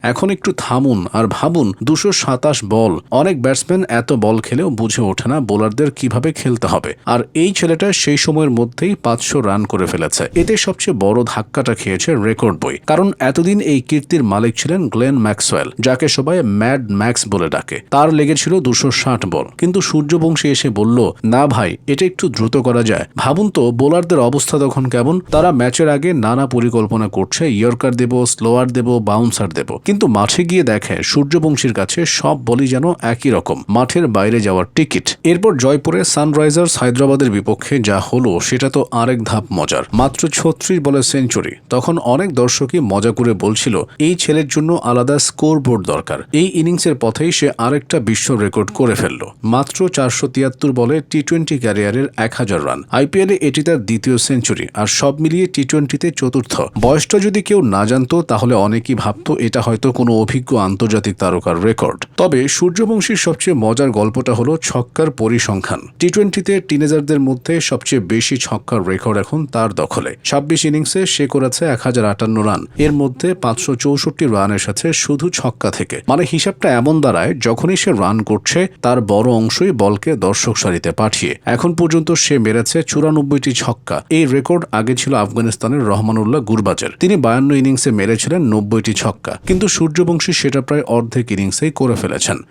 এখন একটু থামুন আর ভাবুন 227 বল। অনেক ব্যাটসম্যান এত বল খেলেও বুঝে ওঠে না বোলারদের কিভাবে খেলতে হবে, আর এই ছেলেটা সেই সময়ের মধ্যেই 500 রান করে ফেলেছে। এতে সবচেয়ে বড় ধাক্কাটা খেয়েছে রেকর্ড বই, কারণ এতদিন এই কীর্তির মালিক ছিলেন গ্লেন ম্যাক্সওয়েল, যাকে সবাই ম্যাড ম্যাক্স বলে ডাকে। তার লেগেছিল 260 বল, কিন্তু সূর্যবংশী এসে বলল, না ভাই, এটা একটু দ্রুত করা যায়। ভাবুন তো বোলারদের অবস্থা তখন কেমন। তারা ম্যাচের আগে নানা পরিকল্পনা করছে, ইয়র্কার দেব, স্লোয়ার দেব, বাউন্সার দেব, কিন্তু মাঠে গিয়ে দেখে সূর্যবংশীর কাছে সব বলই যেন একই রকম, মাঠের বাইরে যাওয়ার টিকিট। এরপর জয়পুরে সানরাইজার্স হায়দ্রাবাদের বিপক্ষে যা হলো সেটা তো আরেক ধাপ মজার। মাত্র 36 বলে সেঞ্চুরি। তখন অনেক দর্শকই মজা করে বলছিল, এই ছেলের জন্য আলাদা স্কোর বোর্ড দরকার। এই ইনিংসের পথেই সে আরেকটা বিশ্ব রেকর্ড করে ফেলল। মাত্র 473 বলে টি-20 ক্যারিয়ারের 1000 রান। আইপিএলে এটি তার দ্বিতীয় সেঞ্চুরি, আর সব মিলিয়ে টি-20তে চতুর্থ। বয়সটা যদি কেউ না জানতো তাহলে অনেকেই ভাবতো এটা হয়তো কোনো অভিজ্ঞ আন্তর্জাতিক তারকার রেকর্ড। তবে সূর্যবংশীর সবচেয়ে মজার গল্পটা হলো ছক্কার পরিসংখ্যান। টি-20তে টিনেজারদের মধ্যে সবচেয়ে বেশি ছক্কার রেকর্ড এখন তার দখলে। 26 ইনিংসে সে করেছে 1058 রান, এর মধ্যে 564 রান এসেছে শুধু ছক্কা থেকে। মানে হিসাবটা এমন দাঁড়ায়, যখনই সে রান করছে তার বড় অংশই বলকে দর্শক সারিতে পাঠিয়ে। এখন পর্যন্ত সে মেরেছে 94টি ছক্কা। এই রেকর্ড আগে ছিল আফগানিস্তানের রহমানুল্লাহ গুরবাজের। তিনি 52 ইনিংসে মেরেছিলেন 90টি ছক্কা, কিন্তু সূর্যবংশী সেটা প্রায় অর্ধেক ইনিংসেই করে ফেলেছেন।